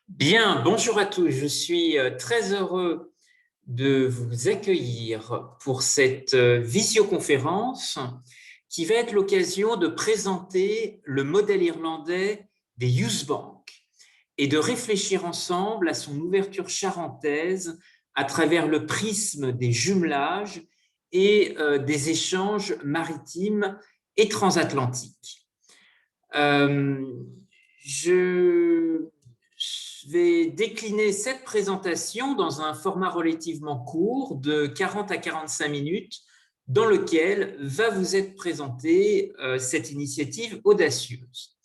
Bien, bonjour à tous. Je suis très heureux de vous accueillir pour cette visioconférence qui va être l'occasion de présenter le modèle irlandais des Youth Bank et de réfléchir ensemble à son ouverture charentaise à travers le prisme des jumelages et des échanges maritimes et transatlantiques. Euh, je vais décliner cette présentation dans un format relativement court de 40 à 45 minutes dans lequel va vous être présentée cette initiative audacieuse.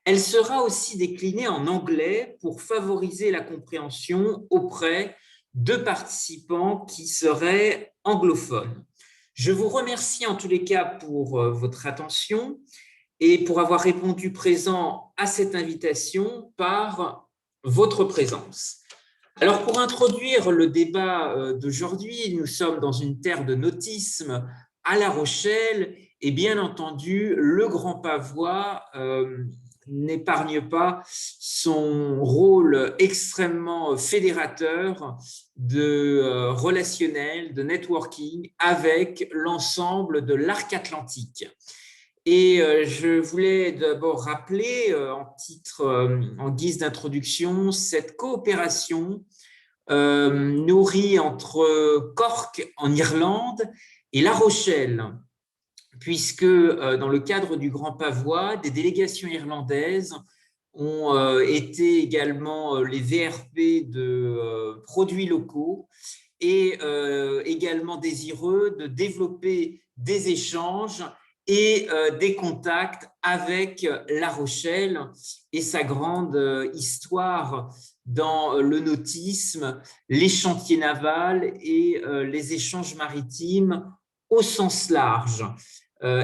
Elle sera aussi déclinée en anglais pour favoriser la compréhension auprès de participants qui seraient anglophones. Je vous remercie en tous les cas pour votre attention et pour avoir répondu présent à cette invitation par votre présence. Alors, pour introduire le débat d'aujourd'hui, nous sommes dans une terre de nautisme à La Rochelle et bien entendu, le Grand Pavois n'épargne pas son rôle extrêmement fédérateur de relationnel, de networking avec l'ensemble de l'arc atlantique. Et je voulais d'abord rappeler en guise d'introduction, cette coopération nourrie entre Cork en Irlande et La Rochelle, puisque dans le cadre du Grand Pavois, des délégations irlandaises ont été également les VRP de produits locaux et également désireux de développer des échanges et des contacts avec La Rochelle et sa grande histoire dans le nautisme, les chantiers navals et les échanges maritimes au sens large.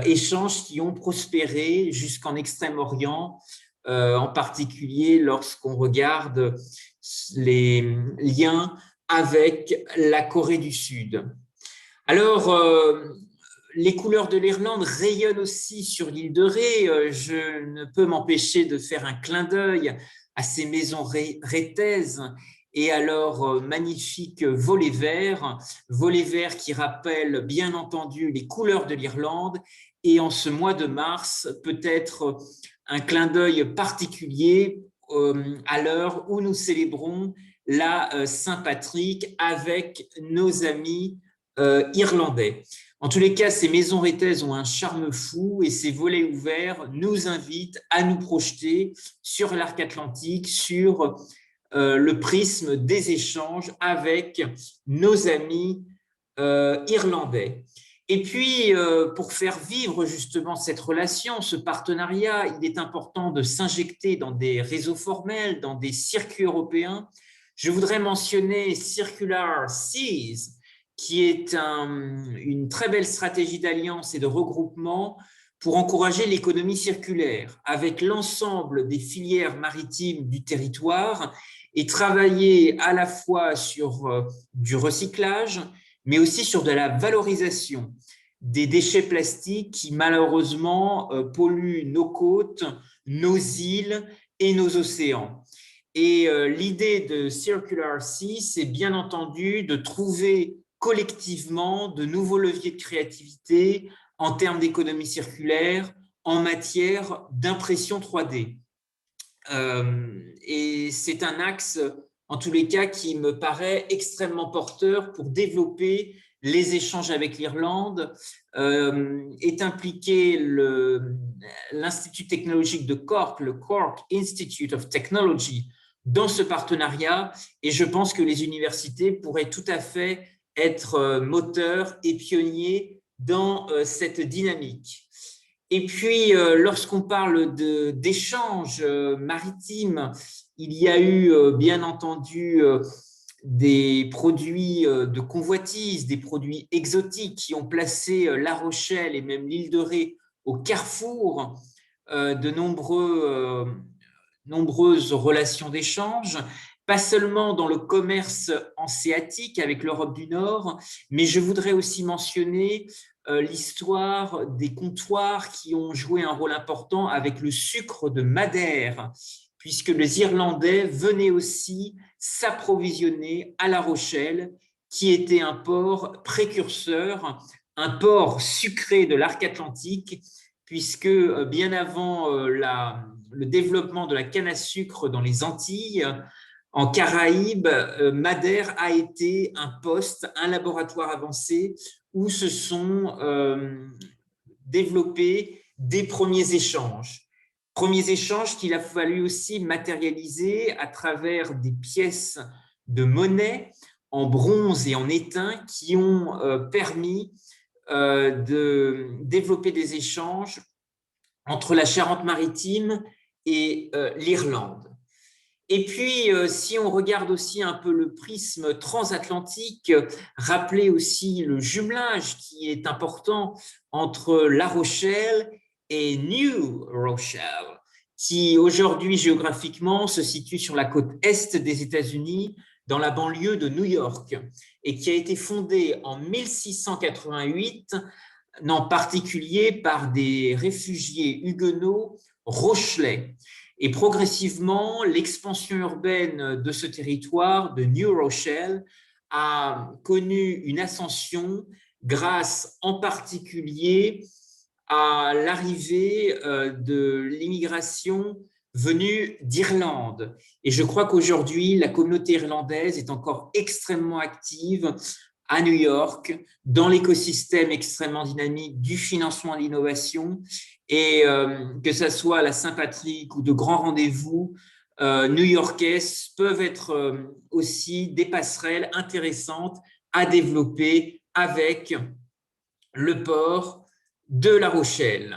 Échanges qui ont prospéré jusqu'en Extrême-Orient, en particulier lorsqu'on regarde les liens avec la Corée du Sud. Alors, les couleurs de l'Irlande rayonnent aussi sur l'île de Ré. Je ne peux m'empêcher de faire un clin d'œil à ces maisons rétaises et à leurs magnifiques volets verts qui rappellent bien entendu les couleurs de l'Irlande. Et en ce mois de mars, peut-être un clin d'œil particulier à l'heure où nous célébrons la Saint-Patrick avec nos amis irlandais. En tous les cas, ces maisons rétaises ont un charme fou et ces volets ouverts nous invitent à nous projeter sur l'arc atlantique, sur le prisme des échanges avec nos amis irlandais. Et puis, pour faire vivre justement cette relation, ce partenariat, il est important de s'injecter dans des réseaux formels, dans des circuits européens. Je voudrais mentionner Circular Seas, qui est une très belle stratégie d'alliance et de regroupement pour encourager l'économie circulaire avec l'ensemble des filières maritimes du territoire et travailler à la fois sur du recyclage, mais aussi sur de la valorisation des déchets plastiques qui malheureusement polluent nos côtes, nos îles et nos océans. Et l'idée de Circular Sea, c'est bien entendu de trouver collectivement de nouveaux leviers de créativité en termes d'économie circulaire, en matière d'impression 3D. Et c'est un axe, en tous les cas, qui me paraît extrêmement porteur pour développer les échanges avec l'Irlande. Est impliqué l'Institut technologique de Cork, le Cork Institute of Technology, dans ce partenariat. Et je pense que les universités pourraient tout à fait être moteurs et pionniers dans cette dynamique. Et puis, lorsqu'on parle d'échanges maritimes, il y a eu, bien entendu, des produits de convoitise, des produits exotiques qui ont placé La Rochelle et même l'île de Ré au carrefour de nombreuses relations d'échange, pas seulement dans le commerce hanséatique avec l'Europe du Nord, mais je voudrais aussi mentionner l'histoire des comptoirs qui ont joué un rôle important avec le sucre de Madère puisque les Irlandais venaient aussi s'approvisionner à La Rochelle, qui était un port précurseur, un port sucré de l'arc atlantique, puisque bien avant le développement de la canne à sucre dans les Antilles, en Caraïbes, Madère a été un poste, un laboratoire avancé où se sont développés des premiers échanges. Premiers échanges qu'il a fallu aussi matérialiser à travers des pièces de monnaie en bronze et en étain qui ont permis de développer des échanges entre la Charente-Maritime et l'Irlande. Et puis, si on regarde aussi un peu le prisme transatlantique, rappelez aussi le jumelage qui est important entre La Rochelle et New Rochelle, qui aujourd'hui géographiquement se situe sur la côte est des États-Unis, dans la banlieue de New York, et qui a été fondée en 1688, en particulier par des réfugiés huguenots rochelais. Et progressivement, l'expansion urbaine de ce territoire, de New Rochelle, a connu une ascension grâce en particulier à l'arrivée de l'immigration venue d'Irlande. Et je crois qu'aujourd'hui, la communauté irlandaise est encore extrêmement active à New York, dans l'écosystème extrêmement dynamique du financement à l'innovation, et que ce soit à la Saint-Patrick ou de grands rendez-vous new-yorkais peuvent être aussi des passerelles intéressantes à développer avec le port de La Rochelle.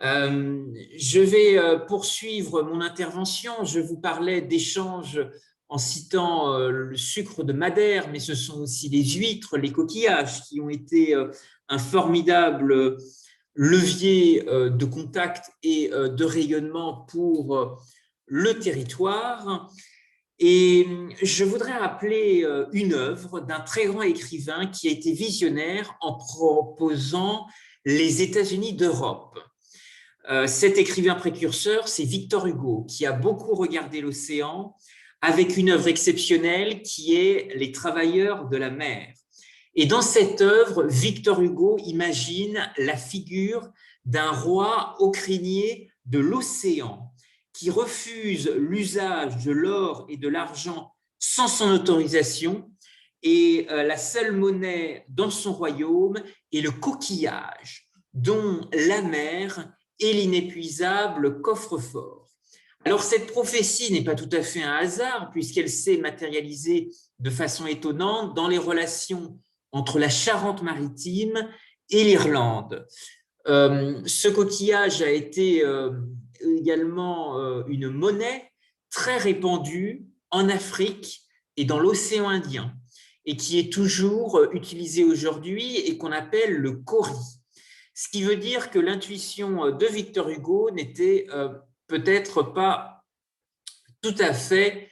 Je vais poursuivre mon intervention. Je vous parlais d'échanges en citant le sucre de Madère, mais ce sont aussi les huîtres, les coquillages qui ont été un formidable levier de contact et de rayonnement pour le territoire. Et je voudrais rappeler une œuvre d'un très grand écrivain qui a été visionnaire en proposant les États-Unis d'Europe. Cet écrivain précurseur, c'est Victor Hugo, qui a beaucoup regardé l'océan avec une œuvre exceptionnelle qui est Les Travailleurs de la mer. Et dans cette œuvre, Victor Hugo imagine la figure d'un roi au crinier de l'océan qui refuse l'usage de l'or et de l'argent sans son autorisation, et la seule monnaie dans son royaume est le coquillage, dont la mer est l'inépuisable coffre-fort. Alors cette prophétie n'est pas tout à fait un hasard, puisqu'elle s'est matérialisée de façon étonnante dans les relations entre la Charente-Maritime et l'Irlande. Ce coquillage a été également une monnaie très répandue en Afrique et dans l'océan Indien, et qui est toujours utilisée aujourd'hui et qu'on appelle le kauri. Ce qui veut dire que l'intuition de Victor Hugo n'était peut-être pas tout à fait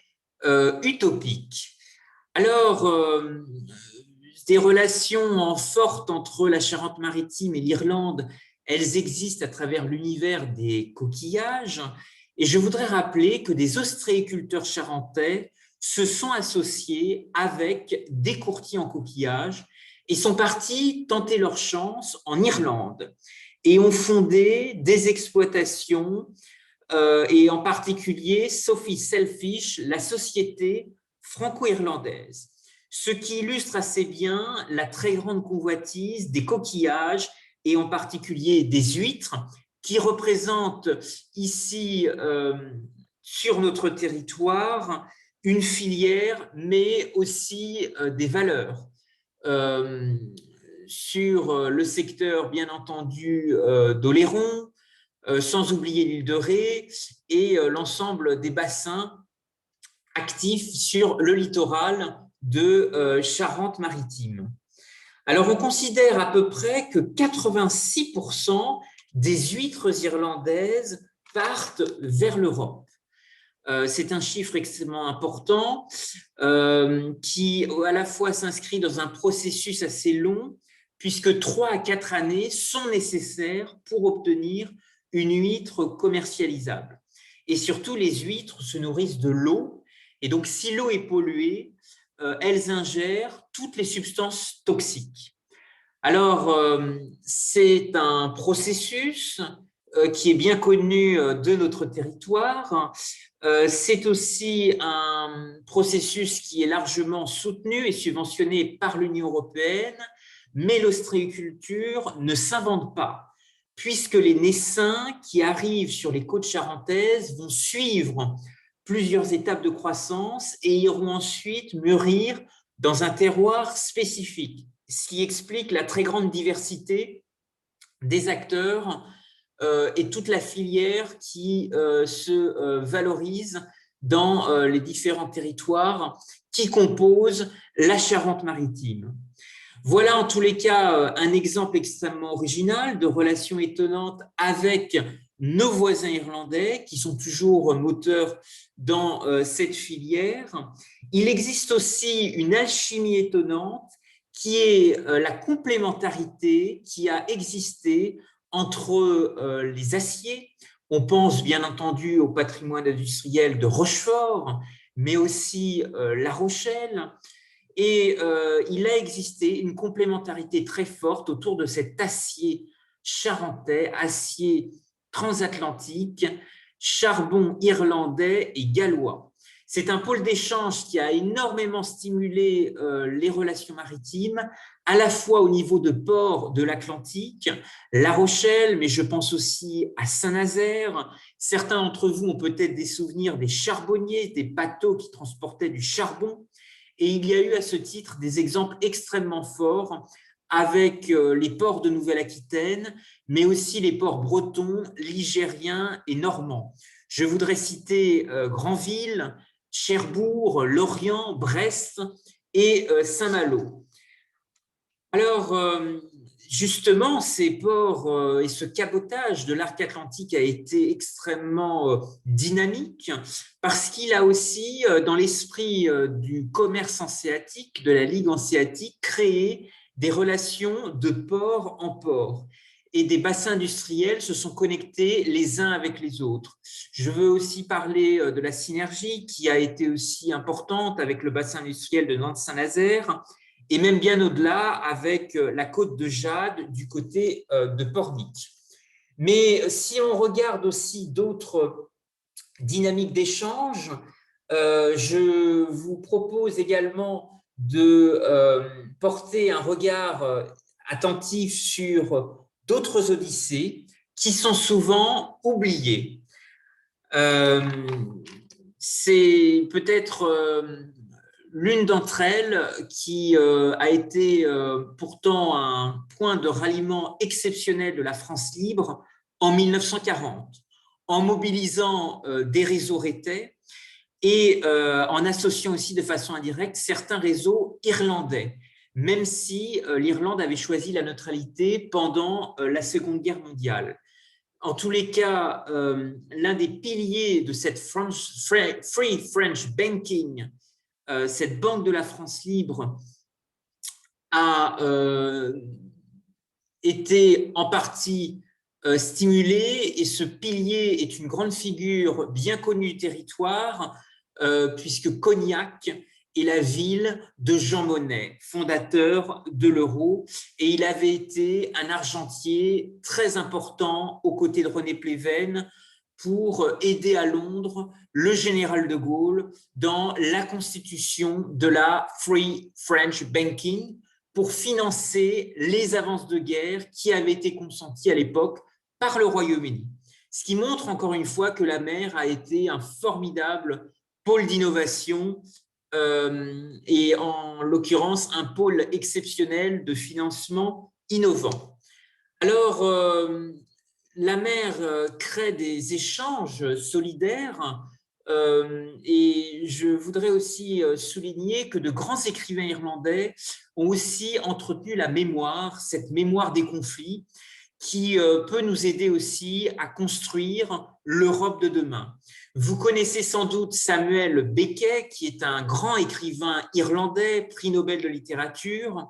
utopique. Alors, des relations fortes entre la Charente-Maritime et l'Irlande, elles existent à travers l'univers des coquillages. Et je voudrais rappeler que des ostréiculteurs charentais se sont associés avec des courtiers en coquillages et sont partis tenter leur chance en Irlande et ont fondé des exploitations et en particulier Sophie Selfish, la société franco-irlandaise. Ce qui illustre assez bien la très grande convoitise des coquillages et en particulier des huîtres qui représentent ici sur notre territoire une filière mais aussi des valeurs. Sur le secteur bien entendu d'Oléron, sans oublier l'île de Ré et l'ensemble des bassins actifs sur le littoral de Charente-Maritime. Alors, on considère à peu près que 86% des huîtres irlandaises partent vers l'Europe. C'est un chiffre extrêmement important qui à la fois s'inscrit dans un processus assez long, puisque 3 à 4 années sont nécessaires pour obtenir une huître commercialisable. Et surtout, les huîtres se nourrissent de l'eau. Et donc, si l'eau est polluée, elles ingèrent toutes les substances toxiques. Alors, c'est un processus qui est bien connu de notre territoire. C'est aussi un processus qui est largement soutenu et subventionné par l'Union européenne, mais l'ostréiculture ne s'invente pas, puisque les naissins qui arrivent sur les côtes charentaises vont suivre plusieurs étapes de croissance et iront ensuite mûrir dans un terroir spécifique, ce qui explique la très grande diversité des acteurs et toute la filière qui se valorise dans les différents territoires qui composent la Charente-Maritime. Voilà en tous les cas un exemple extrêmement original de relations étonnantes avec nos voisins irlandais qui sont toujours moteurs dans cette filière. Il existe aussi une alchimie étonnante qui est la complémentarité qui a existé entre les aciers. On pense bien entendu au patrimoine industriel de Rochefort, mais aussi La Rochelle. Et il a existé une complémentarité très forte autour de cet acier charentais, acier transatlantique, charbon irlandais et gallois. C'est un pôle d'échange qui a énormément stimulé les relations maritimes, à la fois au niveau de ports de l'Atlantique, La Rochelle, mais je pense aussi à Saint-Nazaire. Certains d'entre vous ont peut-être des souvenirs des charbonniers, des bateaux qui transportaient du charbon. Et il y a eu à ce titre des exemples extrêmement forts avec les ports de Nouvelle-Aquitaine, mais aussi les ports bretons, ligériens et normands. Je voudrais citer Granville, Cherbourg, Lorient, Brest et Saint-Malo. Alors, justement, ces ports et ce cabotage de l'arc atlantique a été extrêmement dynamique parce qu'il a aussi, dans l'esprit du commerce hanséatique, de la Ligue hanséatique, créé des relations de port en port. Et des bassins industriels se sont connectés les uns avec les autres. Je veux aussi parler de la synergie qui a été aussi importante avec le bassin industriel de Nantes-Saint-Nazaire, et même bien au-delà avec la côte de Jade du côté de Pornic. Mais si on regarde aussi d'autres dynamiques d'échange, je vous propose également de porter un regard attentif sur d'autres odyssées qui sont souvent oubliées. C'est peut-être l'une d'entre elles qui a été pourtant un point de ralliement exceptionnel de la France libre en 1940, en mobilisant des réseaux rétais et en associant aussi de façon indirecte certains réseaux irlandais, même si l'Irlande avait choisi la neutralité pendant la Seconde Guerre mondiale. En tous les cas, l'un des piliers de cette Free French Banking, cette banque de la France libre, a été en partie stimulé, et ce pilier est une grande figure bien connue du territoire, puisque Cognac est la ville de Jean Monnet, fondateur de l'euro, et il avait été un argentier très important aux côtés de René Pleven pour aider à Londres le général de Gaulle dans la constitution de la Free French Banking pour financer les avances de guerre qui avaient été consenties à l'époque par le Royaume-Uni. Ce qui montre encore une fois que la mer a été un formidable pôle d'innovation et en l'occurrence un pôle exceptionnel de financement innovant. Alors, la mer crée des échanges solidaires et je voudrais aussi souligner que de grands écrivains irlandais ont aussi entretenu la mémoire, cette mémoire des conflits qui peut nous aider aussi à construire l'Europe de demain. Vous connaissez sans doute Samuel Beckett, qui est un grand écrivain irlandais, prix Nobel de littérature,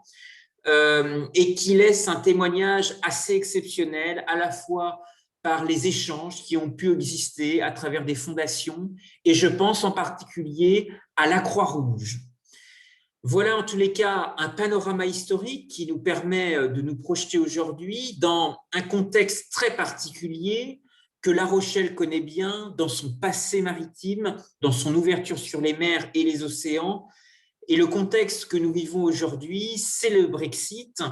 et qui laisse un témoignage assez exceptionnel, à la fois par les échanges qui ont pu exister à travers des fondations, et je pense en particulier à la Croix-Rouge. Voilà en tous les cas un panorama historique qui nous permet de nous projeter aujourd'hui dans un contexte très particulier que La Rochelle connaît bien dans son passé maritime, dans son ouverture sur les mers et les océans. Et le contexte que nous vivons aujourd'hui, c'est le Brexit,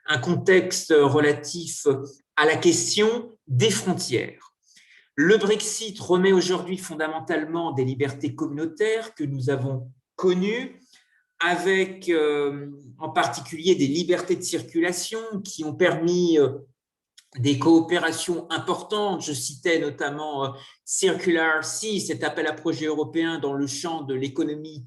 un contexte relatif à la question des frontières. Le Brexit remet aujourd'hui fondamentalement des libertés communautaires que nous avons connues, avec en particulier des libertés de circulation qui ont permis des coopérations importantes. Je citais notamment Circular Sea, cet appel à projet européen dans le champ de l'économie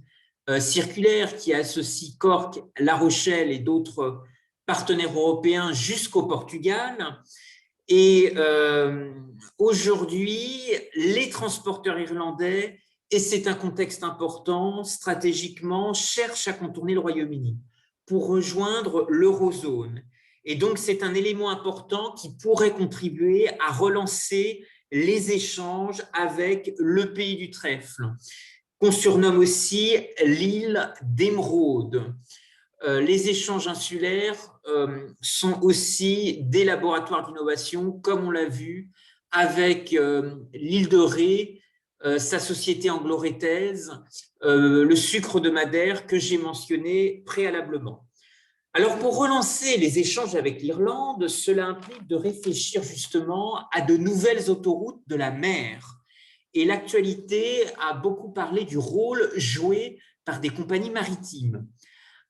circulaire qui associe Cork, La Rochelle et d'autres partenaires européens jusqu'au Portugal. Et aujourd'hui, les transporteurs irlandais, et c'est un contexte important, stratégiquement, cherchent à contourner le Royaume-Uni pour rejoindre l'eurozone. Et donc, c'est un élément important qui pourrait contribuer à relancer les échanges avec le pays du trèfle, qu'on surnomme aussi l'île d'Émeraude. Les échanges insulaires sont aussi des laboratoires d'innovation, comme on l'a vu avec l'île de Ré, sa société anglo-rétaise, le sucre de Madère que j'ai mentionné préalablement. Alors, pour relancer les échanges avec l'Irlande, cela implique de réfléchir justement à de nouvelles autoroutes de la mer. Et l'actualité a beaucoup parlé du rôle joué par des compagnies maritimes.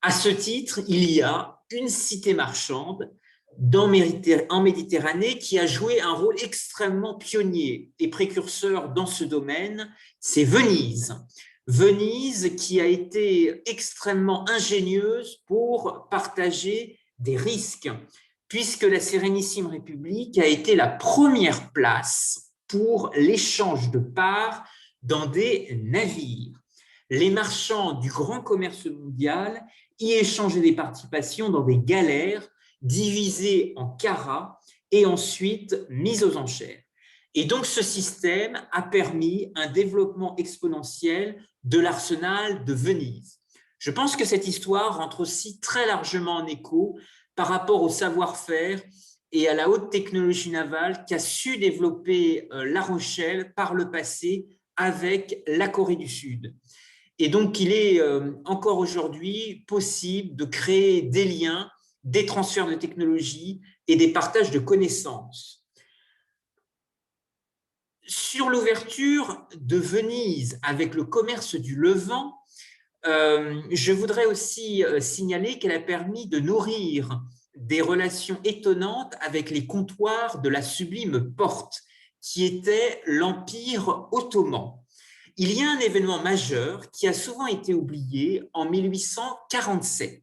À ce titre, il y a une cité marchande en Méditerranée qui a joué un rôle extrêmement pionnier et précurseur dans ce domaine, c'est Venise. Venise qui a été extrêmement ingénieuse pour partager des risques, puisque la Sérénissime République a été la première place pour l'échange de parts dans des navires. Les marchands du grand commerce mondial y échanger des participations dans des galères divisées en carats et ensuite mises aux enchères. Et donc, ce système a permis un développement exponentiel de l'arsenal de Venise. Je pense que cette histoire rentre aussi très largement en écho par rapport au savoir-faire et à la haute technologie navale qu'a su développer La Rochelle par le passé avec la Corée du Sud. Et donc, il est encore aujourd'hui possible de créer des liens, des transferts de technologies et des partages de connaissances. Sur l'ouverture de Venise avec le commerce du Levant, je voudrais aussi signaler qu'elle a permis de nourrir des relations étonnantes avec les comptoirs de la Sublime Porte, qui était l'Empire ottoman. Il y a un événement majeur qui a souvent été oublié en 1847.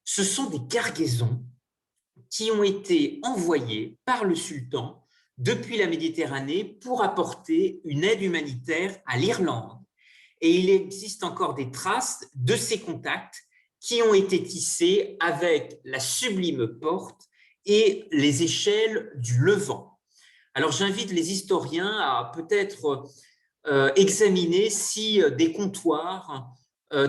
Ce sont des cargaisons qui ont été envoyées par le sultan depuis la Méditerranée pour apporter une aide humanitaire à l'Irlande. Et il existe encore des traces de ces contacts qui ont été tissés avec la Sublime Porte et les échelles du Levant. Alors j'invite les historiens à peut-être examiner si des comptoirs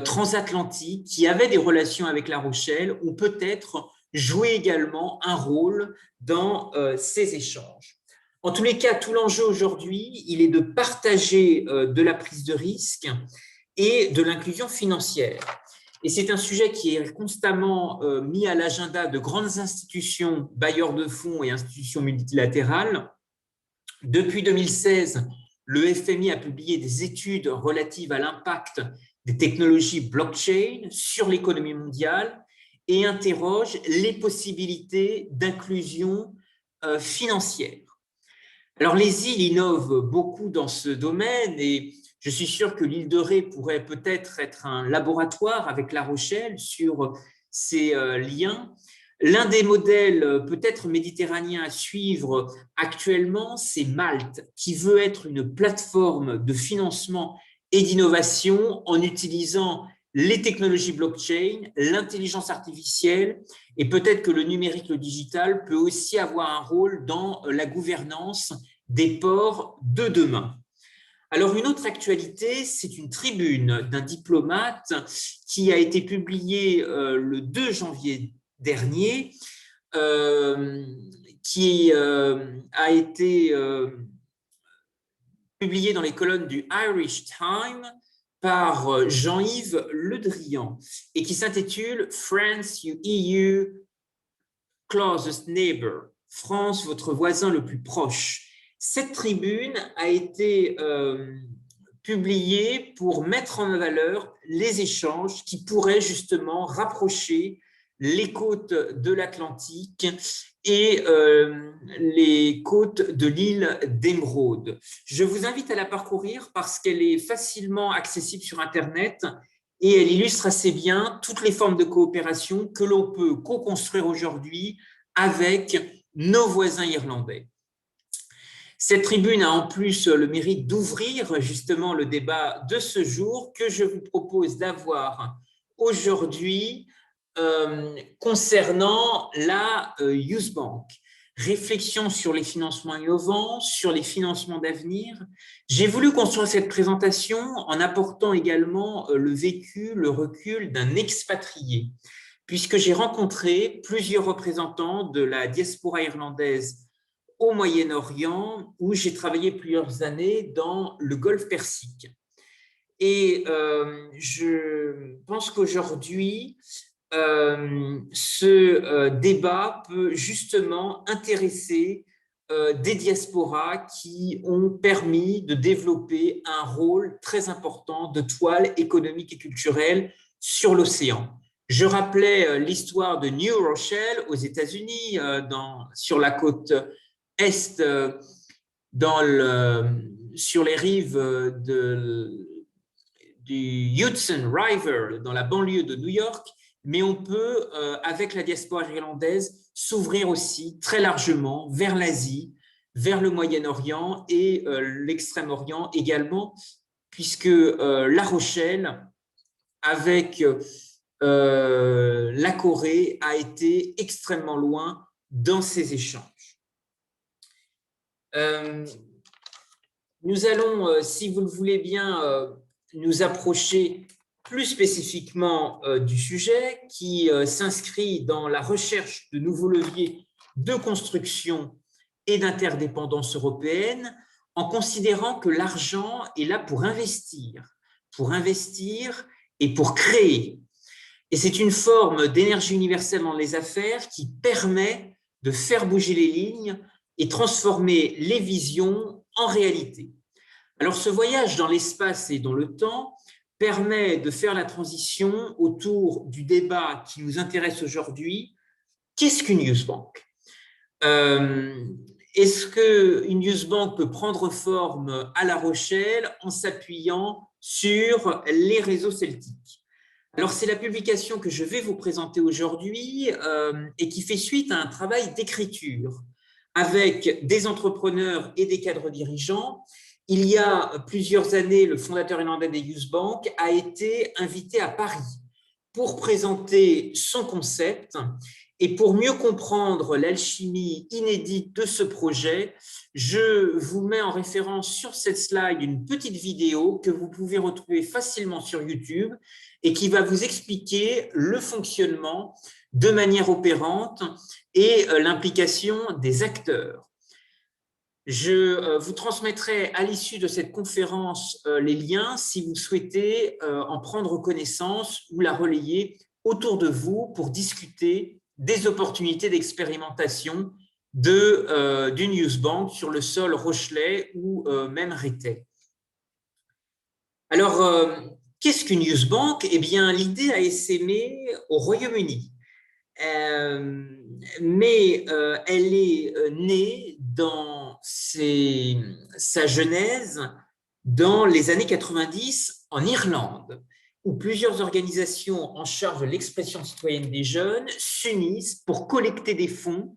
transatlantiques qui avaient des relations avec La Rochelle ont peut-être joué également un rôle dans ces échanges. En tous les cas, tout l'enjeu aujourd'hui, il est de partager de la prise de risque et de l'inclusion financière. Et c'est un sujet qui est constamment mis à l'agenda de grandes institutions, bailleurs de fonds et institutions multilatérales. Depuis 2016, le FMI a publié des études relatives à l'impact des technologies blockchain sur l'économie mondiale et interroge les possibilités d'inclusion financière. Alors, les îles innovent beaucoup dans ce domaine et je suis sûr que l'île de Ré pourrait peut-être être un laboratoire avec La Rochelle sur ces liens. L'un des modèles peut-être méditerranéens à suivre actuellement, c'est Malte, qui veut être une plateforme de financement et d'innovation en utilisant les technologies blockchain, l'intelligence artificielle, et peut-être que le numérique, le digital peut aussi avoir un rôle dans la gouvernance des ports de demain. Alors, une autre actualité, c'est une tribune d'un diplomate qui a été publiée le 2 janvier dernier, qui a été publiée dans les colonnes du Irish Times par Jean-Yves Le Drian et qui s'intitule « France, you EU closest neighbor », France, votre voisin le plus proche. Cette tribune a été publiée pour mettre en valeur les échanges qui pourraient justement rapprocher les côtes de l'Atlantique et les côtes de l'île d'Émeraude. Je vous invite à la parcourir parce qu'elle est facilement accessible sur Internet et elle illustre assez bien toutes les formes de coopération que l'on peut co-construire aujourd'hui avec nos voisins irlandais. Cette tribune a en plus le mérite d'ouvrir justement le débat de ce jour que je vous propose d'avoir aujourd'hui concernant la Youth Bank. Réflexion sur les financements innovants, sur les financements d'avenir. J'ai voulu construire cette présentation en apportant également le vécu, le recul d'un expatrié, puisque j'ai rencontré plusieurs représentants de la diaspora irlandaise au Moyen-Orient, où j'ai travaillé plusieurs années dans le Golfe Persique. Et je pense qu'aujourd'hui, ce débat peut justement intéresser des diasporas qui ont permis de développer un rôle très important de toile économique et culturelle sur l'océan. Je rappelais l'histoire de New Rochelle aux États-Unis, sur la côte est, sur les rives du Hudson River, dans la banlieue de New York, mais on peut, avec la diaspora irlandaise, s'ouvrir aussi très largement vers l'Asie, vers le Moyen-Orient et l'Extrême-Orient également, puisque La Rochelle, avec la Corée, a été extrêmement loin dans ces échanges. Nous allons, si vous le voulez bien, nous approcher plus spécifiquement du sujet qui s'inscrit dans la recherche de nouveaux leviers de construction et d'interdépendance européenne en considérant que l'argent est là pour investir et pour créer. Et c'est une forme d'énergie universelle dans les affaires qui permet de faire bouger les lignes et transformer les visions en réalité. Alors ce voyage dans l'espace et dans le temps permet de faire la transition autour du débat qui nous intéresse aujourd'hui. Qu'est-ce qu'une Youth Bank ? Est-ce qu'une Youth Bank peut prendre forme à La Rochelle en s'appuyant sur les réseaux celtiques ? Alors, c'est la publication que je vais vous présenter aujourd'hui et qui fait suite à un travail d'écriture avec des entrepreneurs et des cadres dirigeants. Il y a plusieurs années, le fondateur irlandais des Youth Bank a été invité à Paris pour présenter son concept. Et pour mieux comprendre l'alchimie inédite de ce projet, je vous mets en référence sur cette slide une petite vidéo que vous pouvez retrouver facilement sur YouTube et qui va vous expliquer le fonctionnement de manière opérante et l'implication des acteurs. Je vous transmettrai à l'issue de cette conférence les liens si vous souhaitez en prendre connaissance ou la relayer autour de vous pour discuter des opportunités d'expérimentation d'une Youth Bank sur le sol rochelais ou même rétais. Alors, qu'est-ce qu'une Youth Bank ? Eh bien, l'idée a essaimé au Royaume-Uni. Mais elle est née dans sa genèse dans les années 90 en Irlande, où plusieurs organisations en charge de l'expression citoyenne des jeunes s'unissent pour collecter des fonds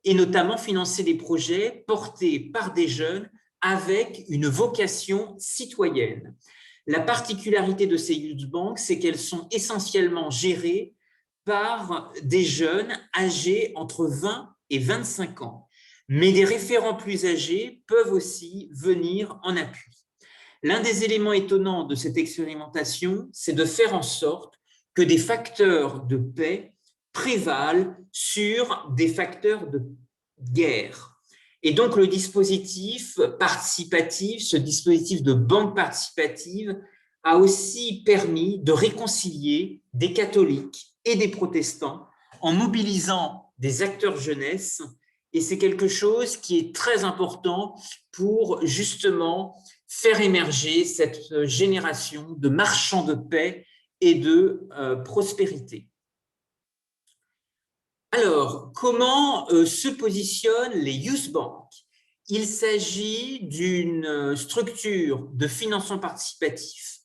et notamment financer des projets portés par des jeunes avec une vocation citoyenne. La particularité de ces youth banks, c'est qu'elles sont essentiellement gérées par des jeunes âgés entre 20 et 25 ans. Mais des référents plus âgés peuvent aussi venir en appui. L'un des éléments étonnants de cette expérimentation, c'est de faire en sorte que des facteurs de paix prévalent sur des facteurs de guerre. Et donc, le dispositif participatif, ce dispositif de banque participative, a aussi permis de réconcilier des catholiques et des protestants en mobilisant des acteurs jeunesse. Et c'est quelque chose qui est très important pour justement faire émerger cette génération de marchands de paix et de prospérité. Alors, comment se positionnent les youth banks? Il s'agit d'une structure de financement participatif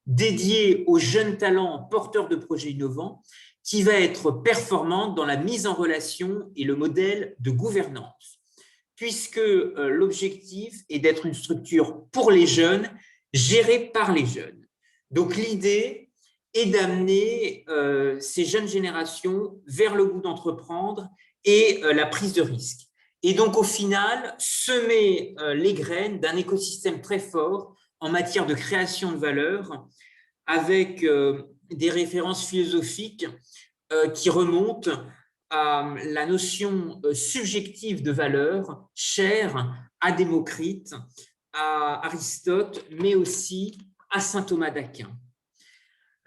dédiée aux jeunes talents porteurs de projets innovants qui va être performante dans la mise en relation et le modèle de gouvernance, puisque l'objectif est d'être une structure pour les jeunes, gérée par les jeunes. Donc, l'idée et d'amener ces jeunes générations vers le goût d'entreprendre et la prise de risque. Et donc, au final, semer les graines d'un écosystème très fort en matière de création de valeur avec des références philosophiques qui remontent à la notion subjective de valeur chère à Démocrite, à Aristote, mais aussi à saint Thomas d'Aquin.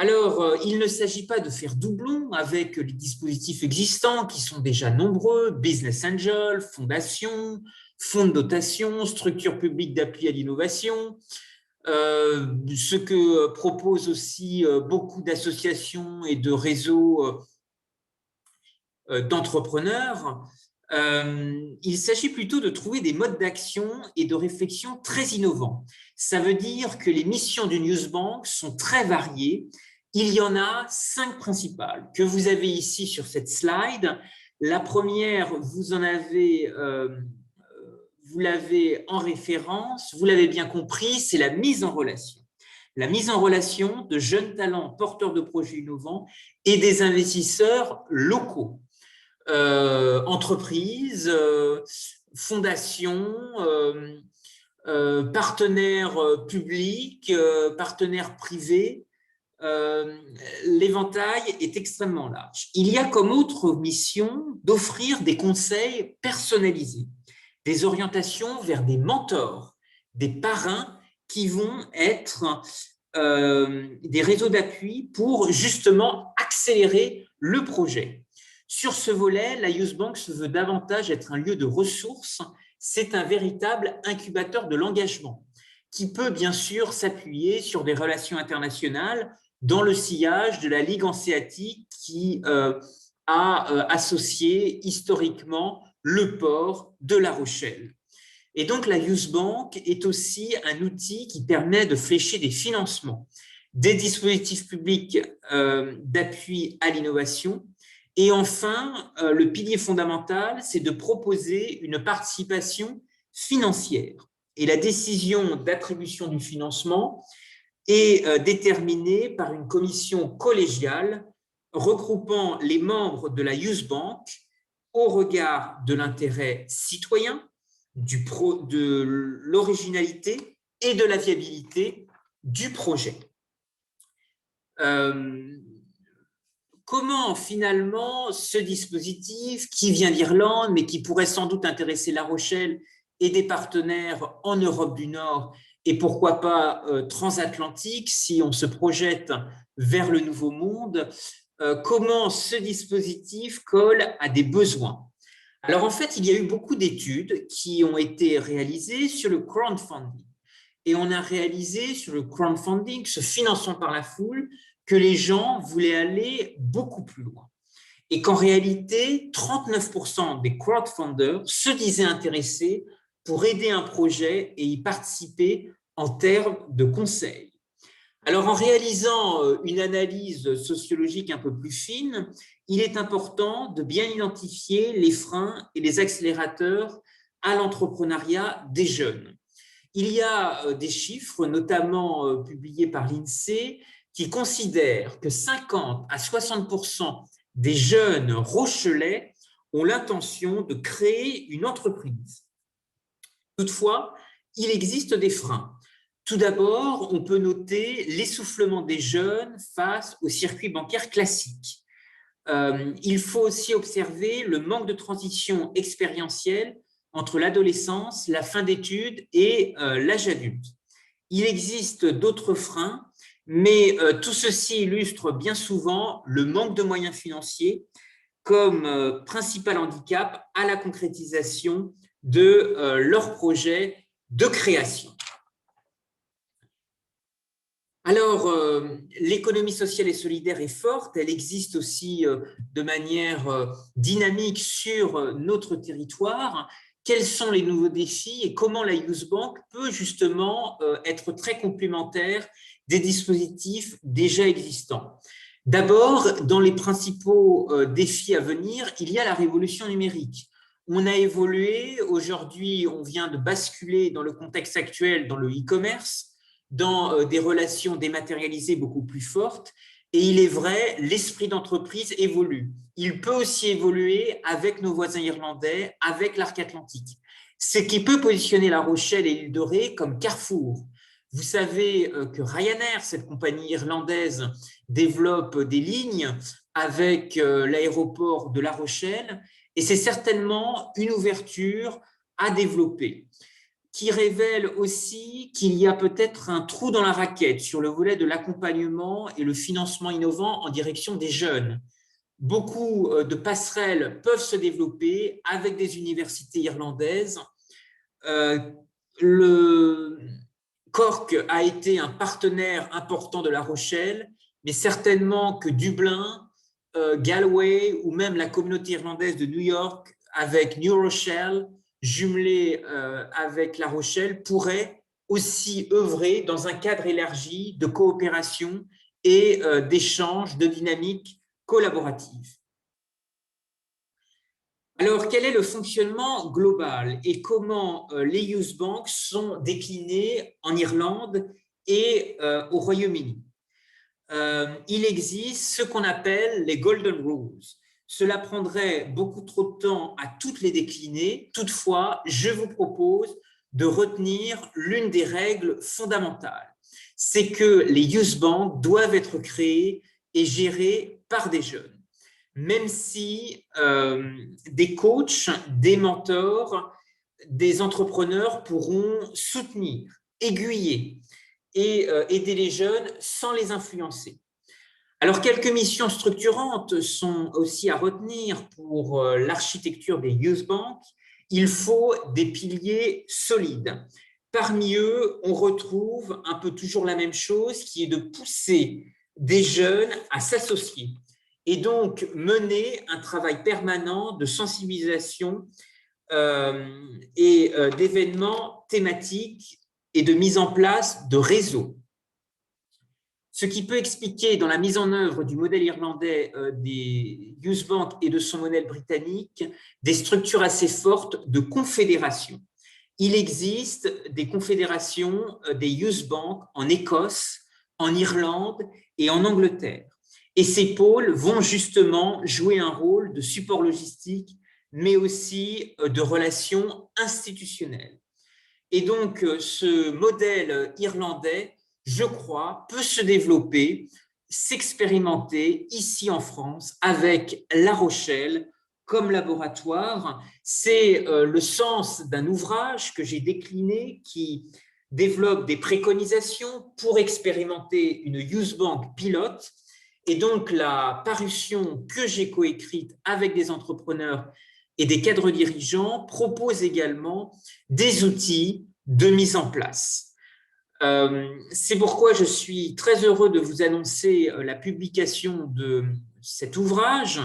Alors, il ne s'agit pas de faire doublon avec les dispositifs existants qui sont déjà nombreux, Business Angel, fondations, fonds de dotation, structures publiques d'appui à l'innovation, ce que proposent aussi beaucoup d'associations et de réseaux d'entrepreneurs. Il s'agit plutôt de trouver des modes d'action et de réflexion très innovants. Ça veut dire que les missions d'une youth bank sont très variées. Il y en a 5 principales que vous avez ici sur cette slide. La première, vous l'avez en référence, vous l'avez bien compris, c'est la mise en relation. La mise en relation de jeunes talents porteurs de projets innovants et des investisseurs locaux. Entreprises, fondations, partenaires publics, partenaires privés, l'éventail est extrêmement large. Il y a comme autre mission d'offrir des conseils personnalisés, des orientations vers des mentors, des parrains qui vont être des réseaux d'appui pour justement accélérer le projet. Sur ce volet, la Youth Bank se veut davantage être un lieu de ressources. C'est un véritable incubateur de l'engagement qui peut bien sûr s'appuyer sur des relations internationales dans le sillage de la Ligue hanséatique qui a associé historiquement le port de La Rochelle. Et donc, la Youth Bank est aussi un outil qui permet de flécher des financements, des dispositifs publics d'appui à l'innovation. Et enfin, le pilier fondamental, c'est de proposer une participation financière. Et la décision d'attribution du financement est déterminée par une commission collégiale regroupant les membres de la Youth Bank au regard de l'intérêt citoyen, de l'originalité et de la viabilité du projet. Comment finalement ce dispositif qui vient d'Irlande, mais qui pourrait sans doute intéresser La Rochelle et des partenaires en Europe du Nord, et pourquoi pas transatlantique si on se projette vers le Nouveau Monde, comment ce dispositif colle à des besoins? Alors en fait, il y a eu beaucoup d'études qui ont été réalisées sur le crowdfunding. Et on a réalisé sur le crowdfunding, ce financement par la foule, que les gens voulaient aller beaucoup plus loin. Et qu'en réalité, 39% des crowdfunders se disaient intéressés pour aider un projet et y participer en termes de conseils. Alors, en réalisant une analyse sociologique un peu plus fine, il est important de bien identifier les freins et les accélérateurs à l'entrepreneuriat des jeunes. Il y a des chiffres, notamment publiés par l'INSEE, qui considèrent que 50 à 60% des jeunes Rochelais ont l'intention de créer une entreprise. Toutefois, il existe des freins. Tout d'abord, on peut noter l'essoufflement des jeunes face au circuit bancaire classique. Il faut aussi observer le manque de transition expérientielle entre l'adolescence, la fin d'études et l'âge adulte. Il existe d'autres freins, mais tout ceci illustre bien souvent le manque de moyens financiers comme principal handicap à la concrétisation de leur projet de création. Alors, l'économie sociale et solidaire est forte, elle existe aussi de manière dynamique sur notre territoire. Quels sont les nouveaux défis et comment la Youth Bank peut justement être très complémentaire des dispositifs déjà existants? D'abord, dans les principaux défis à venir, il y a la révolution numérique. On a évolué, aujourd'hui on vient de basculer dans le contexte actuel dans le e-commerce, dans des relations dématérialisées beaucoup plus fortes. Et il est vrai, l'esprit d'entreprise évolue. Il peut aussi évoluer avec nos voisins irlandais, avec l'arc atlantique. Ce qui peut positionner La Rochelle et l'île de Ré comme carrefour. Vous savez que Ryanair, cette compagnie irlandaise, développe des lignes avec l'aéroport de La Rochelle et c'est certainement une ouverture à développer, qui révèle aussi qu'il y a peut-être un trou dans la raquette sur le volet de l'accompagnement et le financement innovant en direction des jeunes. Beaucoup de passerelles peuvent se développer avec des universités irlandaises. Le Cork a été un partenaire important de La Rochelle, mais certainement que Dublin, Galway ou même la communauté irlandaise de New York avec New Rochelle, jumelée avec La Rochelle, pourrait aussi œuvrer dans un cadre élargi de coopération et d'échange, de dynamique collaborative. Alors, quel est le fonctionnement global et comment les Youth Banks sont déclinés en Irlande et au Royaume-Uni? Il existe ce qu'on appelle les Golden Rules. Cela prendrait beaucoup trop de temps à toutes les décliner. Toutefois, je vous propose de retenir l'une des règles fondamentales. C'est que les Youth Banks doivent être créés et gérés par des jeunes. Même si des coachs, des mentors, des entrepreneurs pourront soutenir, aiguiller et aider les jeunes sans les influencer. Alors, quelques missions structurantes sont aussi à retenir pour l'architecture des Youth Banks. Il faut des piliers solides. Parmi eux, on retrouve un peu toujours la même chose, qui est de pousser des jeunes à s'associer et donc mener un travail permanent de sensibilisation et d'événements thématiques et de mise en place de réseaux. Ce qui peut expliquer dans la mise en œuvre du modèle irlandais des Youth Banks et de son modèle britannique des structures assez fortes de confédération. Il existe des confédérations des Youth Banks en Écosse, en Irlande et en Angleterre. Et ces pôles vont justement jouer un rôle de support logistique, mais aussi de relations institutionnelles. Et donc, ce modèle irlandais, je crois, peut se développer, s'expérimenter ici en France avec La Rochelle comme laboratoire. C'est le sens d'un ouvrage que j'ai décliné qui développe des préconisations pour expérimenter une Youth Bank pilote. Et donc, la parution que j'ai coécrite avec des entrepreneurs et des cadres dirigeants propose également des outils de mise en place. C'est pourquoi je suis très heureux de vous annoncer la publication de cet ouvrage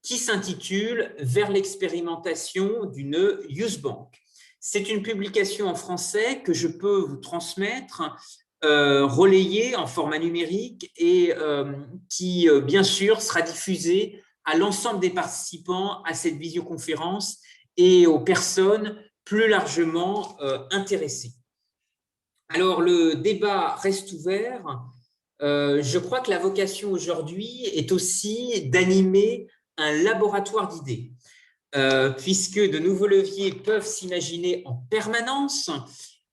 qui s'intitule « Vers l'expérimentation d'une Youth Bank ». C'est une publication en français que je peux vous transmettre, relayée en format numérique et qui, bien sûr, sera diffusée à l'ensemble des participants à cette visioconférence et aux personnes plus largement intéressées. Alors, le débat reste ouvert. Je crois que la vocation aujourd'hui est aussi d'animer un laboratoire d'idées, puisque de nouveaux leviers peuvent s'imaginer en permanence.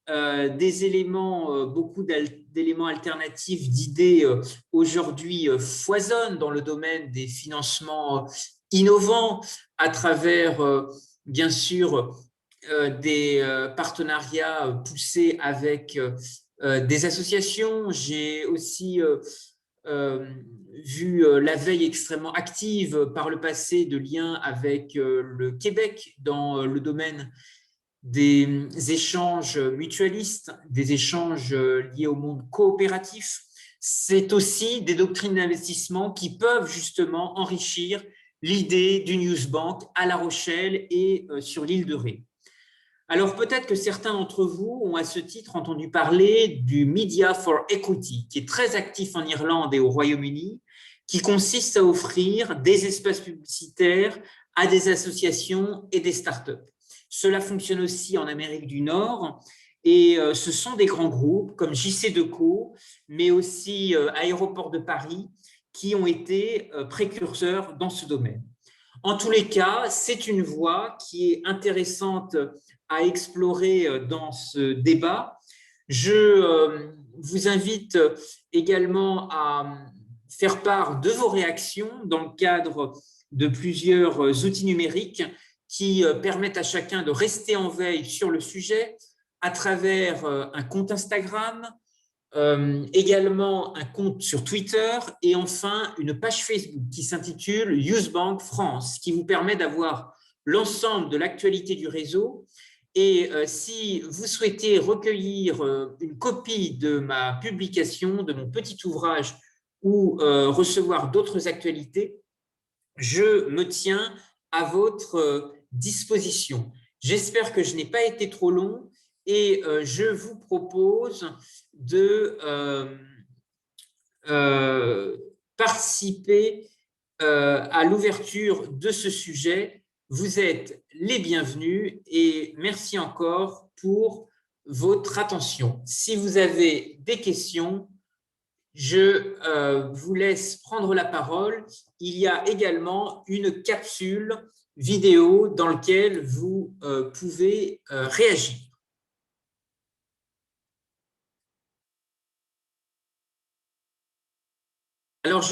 Des éléments, beaucoup d'éléments alternatifs, d'idées aujourd'hui foisonnent dans le domaine des financements innovants à travers, bien sûr, des partenariats poussés avec des associations. J'ai aussi euh, vu la veille extrêmement active par le passé de liens avec le Québec dans le domaine des échanges mutualistes, des échanges liés au monde coopératif. C'est aussi des doctrines d'investissement qui peuvent justement enrichir l'idée d'une news bank à La Rochelle et sur l'île de Ré. Alors peut-être que certains d'entre vous ont à ce titre entendu parler du Media for Equity, qui est très actif en Irlande et au Royaume-Uni, qui consiste à offrir des espaces publicitaires à des associations et des startups. Cela fonctionne aussi en Amérique du Nord et ce sont des grands groupes comme JC Deco, mais aussi Aéroport de Paris, qui ont été précurseurs dans ce domaine. En tous les cas, c'est une voie qui est intéressante à explorer dans ce débat. Je vous invite également à faire part de vos réactions dans le cadre de plusieurs outils numériques qui permettent à chacun de rester en veille sur le sujet à travers un compte Instagram, également un compte sur Twitter et enfin une page Facebook qui s'intitule Usebank France, qui vous permet d'avoir l'ensemble de l'actualité du réseau. Et si vous souhaitez recueillir une copie de ma publication, de mon petit ouvrage ou recevoir d'autres actualités, je me tiens à votre disposition. J'espère que je n'ai pas été trop long et je vous propose de participer à l'ouverture de ce sujet. Vous êtes les bienvenus et merci encore pour votre attention. Si vous avez des questions, je vous laisse prendre la parole. Il y a également une capsule vidéo dans laquelle vous pouvez réagir. Alors,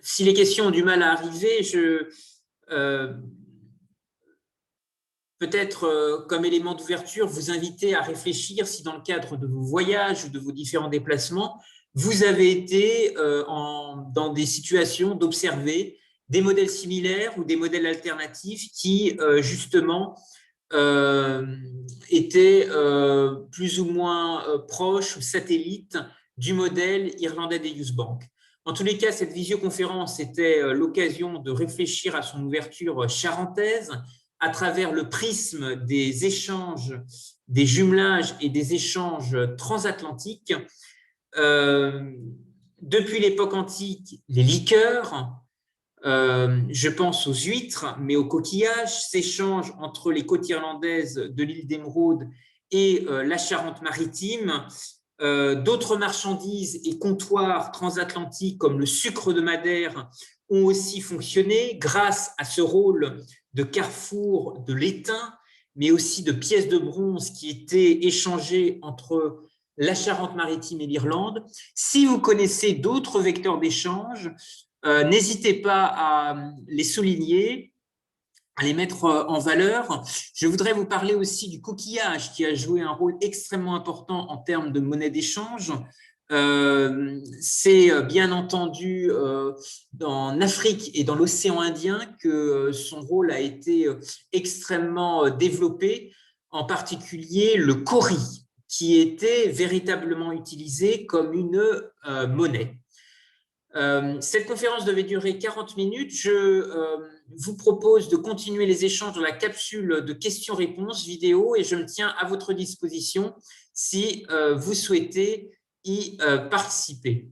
si les questions ont du mal à arriver, euh, peut-être comme élément d'ouverture, vous inviter à réfléchir si dans le cadre de vos voyages ou de vos différents déplacements, vous avez été dans des situations d'observer des modèles similaires ou des modèles alternatifs qui, justement, euh, étaient plus ou moins proches ou satellites du modèle irlandais des Youth Bank. En tous les cas, cette visioconférence était l'occasion de réfléchir à son ouverture charentaise à travers le prisme des échanges, des jumelages et des échanges transatlantiques. Euh, Depuis l'époque antique, les liqueurs, je pense aux huîtres, mais aux coquillages, s'échangent entre les côtes irlandaises de l'île d'Émeraude et la Charente-Maritime. D'autres marchandises et comptoirs transatlantiques comme le sucre de Madère ont aussi fonctionné grâce à ce rôle de carrefour de l'étain, mais aussi de pièces de bronze qui étaient échangées entre la Charente-Maritime et l'Irlande. Si vous connaissez d'autres vecteurs d'échange, n'hésitez pas à les souligner, à les mettre en valeur. Je voudrais vous parler aussi du coquillage qui a joué un rôle extrêmement important en termes de monnaie d'échange. C'est bien entendu en Afrique et dans l'océan Indien que son rôle a été extrêmement développé, en particulier le kauri, qui était véritablement utilisé comme une monnaie. Cette conférence devait durer 40 minutes. Je vous propose de continuer les échanges dans la capsule de questions-réponses vidéo et je me tiens à votre disposition si vous souhaitez y participer.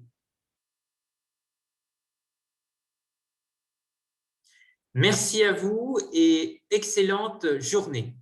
Merci à vous et excellente journée.